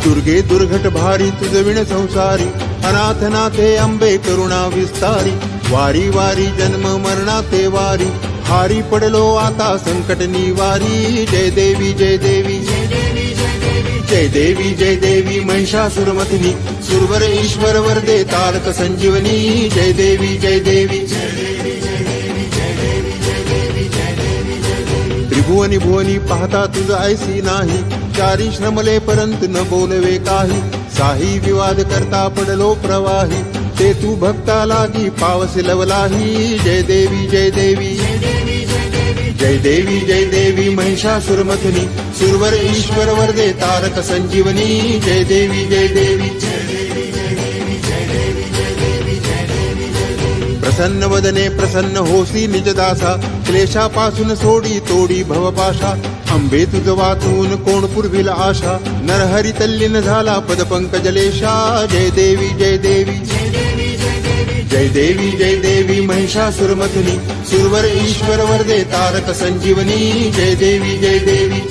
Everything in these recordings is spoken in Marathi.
दुर्गे दुर्घट भारी तुझ विण संसारी, अनाथ नाथे अंबे करुणा विस्तारी, वारी वारी जन्म मरणाते वारी, हारी पडलो आता संकट निवारी। जय देवी जय देवी जय देवी जय देवी महिषासुरमथिनी, सुरवर ईश्वर वरदे तारक संजीवनी। जय देवी जय देवी त्रिभुवनी भुवनी पाहता तुझ ऐसी नाही, चारी श्रमले परंतु न बोलवे काही, साही विवाद करता पडलो प्रवाही, ते तू भक्ता लागी पावसे लवलाही। जय देवी जय देवी जय देवी जय देवी महिषासुरमथिनी, सुरवर ईश्वर वरदे तारक संजीवनी। जय देवी जय देवी प्रसन्न वदने प्रसन्न होसी निजदासा, क्लेशापासून सोडी तोडी भवपाशा, अंबे तुझ वाचून कोण पुरविल आशा, नरहरी तल्लीन झाला पदपंकजलेशा। जय देवी जय देवी जय देवी जय देवी महिषासुरमथिनी, सुरवर ईश्वर वरदे तारक संजीवनी। जय देवी जय देवी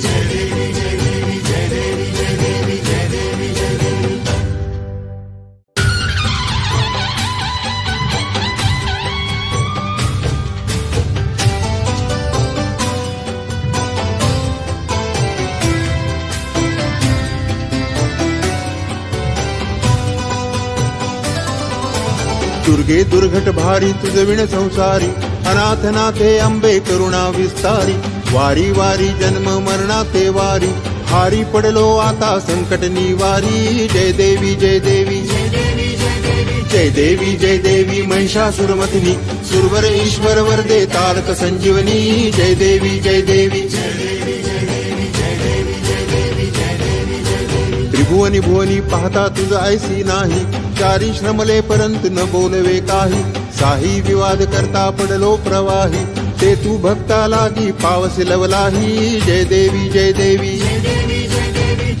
दुर्गे दुर्घट भारी तुझ विण संसारी, अनाथ नाथे अंबे करुणा विस्तारी, वारी वारी जन्म मरणाते वारी, हारी पडलो आता संकट निवारी। जय देवी जय देवी जय देवी जय देवी महिषासुरमथिनी, सुरवर ईश्वर वरदे तारक संजीवनी। जय देवी जय देवी त्रिभुवनी भुवनी पाहता तुझ ऐसी नाही, चारी श्रमले परंतु न बोलवे काही, साही विवाद करता पडलो प्रवाही, ते तू भक्ता लागी पावसे लवलाही। जय देवी जय देवी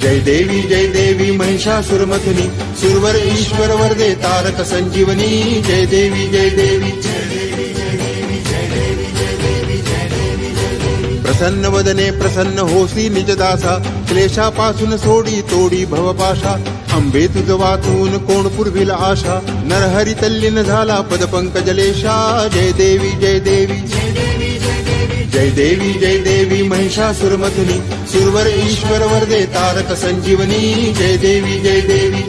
जय देवी जय देवी महिषासुरमथिनी, सुरवर ईश्वर वरदे तारक संजीवनी। जय देवी जय देवी प्रसन्न वदने प्रसन्न होसी निजदासा, क्लेशापासून सोडी तोडी भवपाशा, अंबे तुझ वाचून कोण पुरविल आशा, नरहरी तल्लीन झाला पदपंकजलेशा। जय देवी जय देवी जय देवी जय देवी महिषासुरमथिनी, सुरवर ईश्वर वरदे तारक संजीवनी। जय देवी जय देवी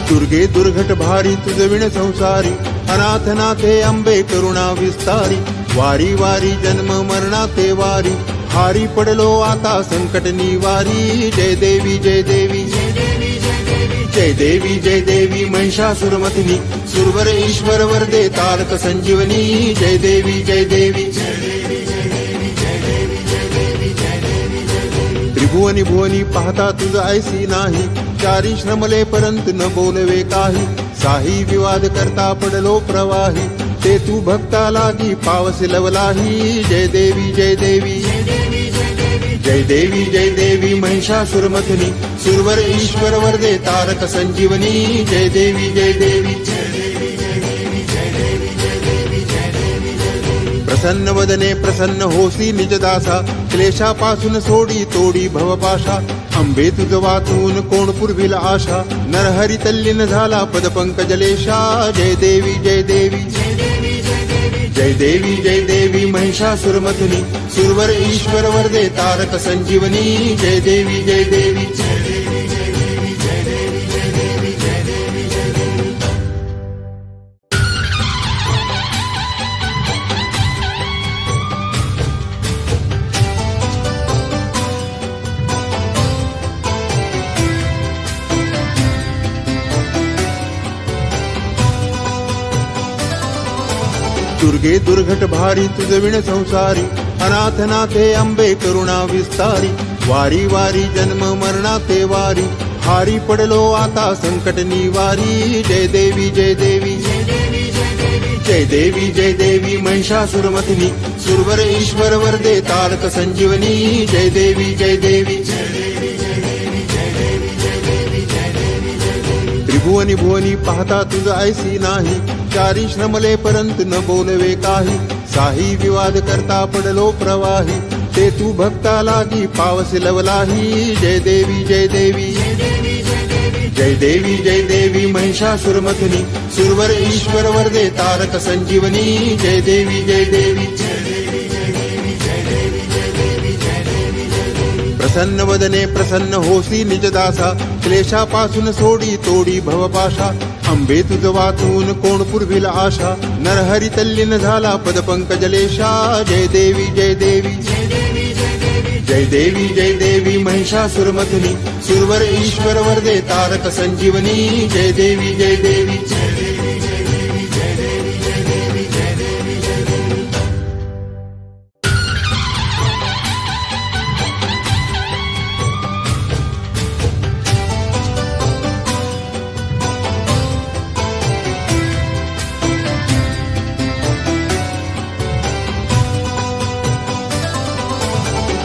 दुर्गे दुर्घट भारी तुझ विण संसारी, अनाथ नाथे अंबे करुणा विस्तारी, वारी वारी जन्म मरणाते वारी, हारी पडलो आता संकट निवारी। जय देवी जय देवी जय देवी जय देवी महिषासुरमथिनी, सुरवर ईश्वर वरदे तारक संजीवनी। जय देवी जय देवी त्रिभुवनी भुवनी पाहता तुझ ऐसी नाही, चारी श्रमले परंतु न बोलवे काही, साही विवाद करता पडलो प्रवाही, ते तू भक्ता लागी पावसे लवलाही। जय देवी जय देवी जय देवी जय देवी महिषासुरमथिनी, सुरवर ईश्वर वरदे तारक संजीवनी। जय देवी जय देवी प्रसन्न वदने प्रसन्न होसी निजदासा, क्लेशापासून सोडी तोडी भवपाशा, अंबे तुझ वाचून कोण पुरविल आशा, नरहरी तल्लीन झाला पदपंकजलेशा। जय देवी जय देवी जय देवी जय देवी महिषासुरमथिनी, सुरवर ईश्वर वरदे तारक संजीवनी। जय देवी जय देवी दुर्गे दुर्घट भारी तुझ विण संसारी, अनाथ नाथे अंबे करुणा विस्तारी, वारी वारी जन्म मरणाते वारी, हारी पडलो आता संकट निवारी। जय देवी जय देवी जय देवी जय देवी महिषासुरमर्दिनी, सुरवर ईश्वर वरदे तारक संजीवनी। जय देवी जय देवी त्रिभुवनी भुवनी पाहता तुझ ऐसी नाही, चारी श्रमले परंतु न बोलवे काही। साही विवाद करता पडलो प्रवाही, ते तू भक्ता लागी पावसे लवलाही। जय देवी जय देवी जय देवी जय देवी महिषासुरमर्दिनी, सुरवर ईश्वर वरदे तारक संजीवनी। जय देवी जय देवी प्रसन्न वदने प्रसन्न होसी निजदासा, क्लेशापासून सोडी तोडी भवपाशा। अंबे तुझ वाचून कोण पुरविल आशा, नरहरी तल्लीन झाला पदपंकजलेशा। जय देवी जय देवी जय देवी जय देवी महिषासुरमर्दिनी, सुरवर ईश्वर वरदे तारक संजीवनी। जय देवी जय देवी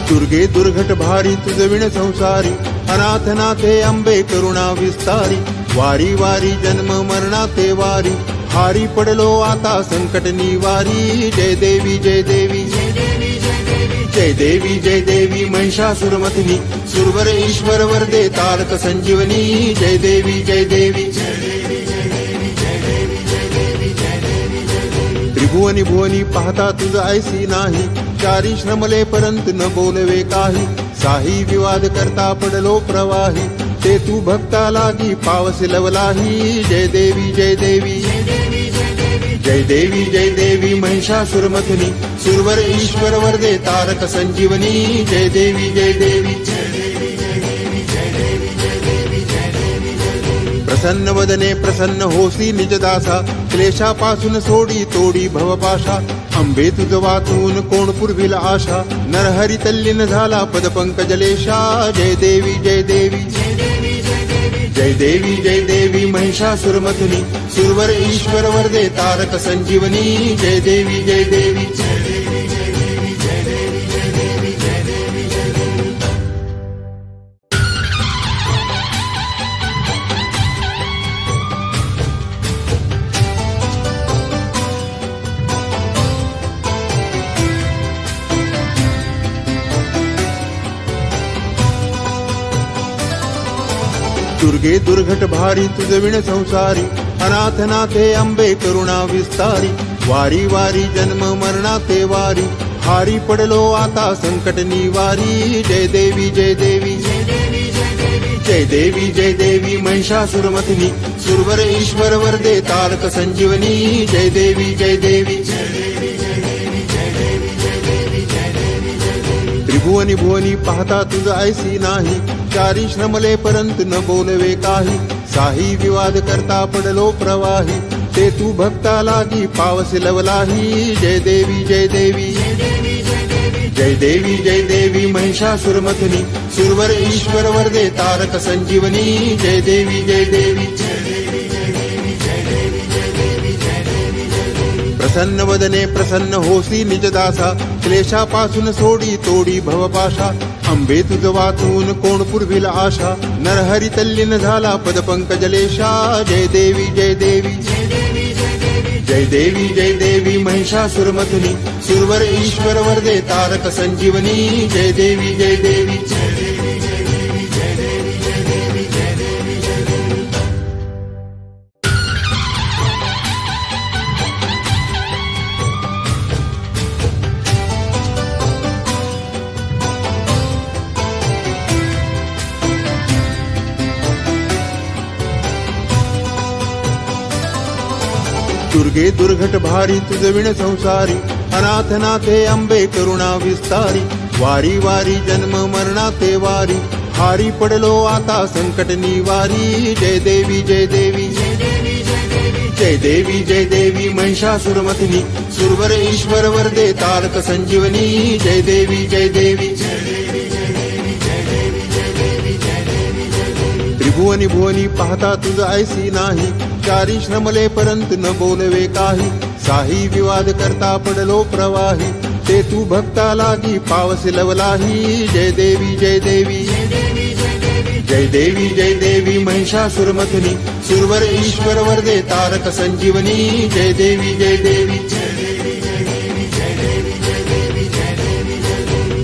दुर्गे दुर्घट भारी तुझ विण संसारी, अनाथ नाथे अंबे करुणा विस्तारी। वारी वारी जन्म मरणाते वारी, हारी पडलो आता संकट निवारी। जय देवी जय देवी जय देवी जय देवी महिषासुरमर्दिनी, सुरवर ईश्वर वरदे तारक संजीवनी। जय देवी जय देवी त्रिभुवनी भुवनी पाहता तुझ ऐसी नाही, चारी श्रमले परंतु न बोलवे काही। साही विवाद करता पडलो प्रवाही, ते तू भक्ता लागी पावसे लवलाही। जय देवी जय देवी जय देवी जय देवी महिषासुरमर्दिनी, सुरवर ईश्वर वरदे तारक संजीवनी। जय देवी जय देवी प्रसन्न वदने प्रसन्न होसी निजदासा, क्लेशापासून सोडी तोडी भवपाशा। अंबे तुझ वाचून कोण पुरविल आशा, नरहरी तल्लीन झाला पदपंकजलेशा। जय देवी जय देवी जय देवी जय देवी महिषासुरमर्दिनी, सुरवर ईश्वर वरदे तारक संजीवनी। जय देवी जय देवी दुर्गे दुर्घट भारी तुझ विण संसारी, अनाथ नाथे अंबे करुणा विस्तारी। वारी वारी जन्म मरणाते वारी, हारी पडलो आता संकट निवारी। जय देवी जय देवी जय देवी जय देवी महिषासुरमर्दिनी, सुरवर ईश्वर वरदे तारक संजीवनी। जय देवी जय देवी त्रिभुवनी भुवनी पाहता तुझ ऐसी नाही, चारी श्रमले परंतु न बोलवे काही। साही विवाद करता पडलो प्रवाही, ते तू भक्ता लागी पावसे लवलाही। जय देवी जय देवी जय देवी जय देवी महिषासुरमर्दिनी, सुरवर ईश्वर वरदे तारक संजीवनी। जय देवी जय देवी प्रसन्न वदने प्रसन्न होसी निजदासा, क्लेशापासून सोडी तोडी भवपाशा। अंबे तुझ वाचून कोण पुरविल आशा, नरहरी तल्लीन झाला पदपंकजलेशा। जय देवी जय देवी जय देवी जय देवी महिषासुरमर्दिनी, सुरवर ईश्वर वरदे तारक संजीवनी। जय देवी जय देवी दुर्गे दुर्घट भारी तुझ विण संसारी, अनाथ नाथे अंबे करुणा विस्तारी। वारी वारी जन्म मरणाते वारी, हारी पडलो आता संकट निवारी। जय देवी जय देवी जय देवी जय देवी महिषासुरमर्दिनी, सुरवर ईश्वर वरदे तारक संजीवनी। जय देवी जय देवी त्रिभुवनी भुवनी पाहता तुझ ऐसी नाही, चारी श्रमले परंतु न बोलवे काही, साही विवाद करता पडलो प्रवाही, ते तू भक्ता लागी पावसे लवलाही. जय देवी जय देवी जय देवी जय देवी महिषासुरमथुनी, सुरवर ईश्वर वरदे तारक संजीवनी. जय देवी जय देवी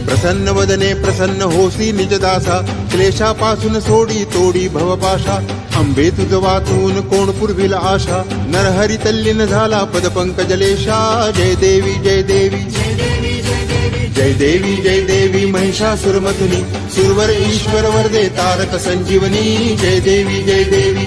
प्रसन्न वदने प्रसन्न होसी निजदासा, क्लेशापासून सोडी तोडी भवपाशा. अंबे तुझ वाचून कोण पुरविल आशा, नरहरी तल्लीन झाला पदपंकजलेशा. जय देवी जय देवी जय देवी जय देवी महिषासुरमथुनी, सुरवर ईश्वर वरदे तारक संजीवनी. जय देवी जय देवी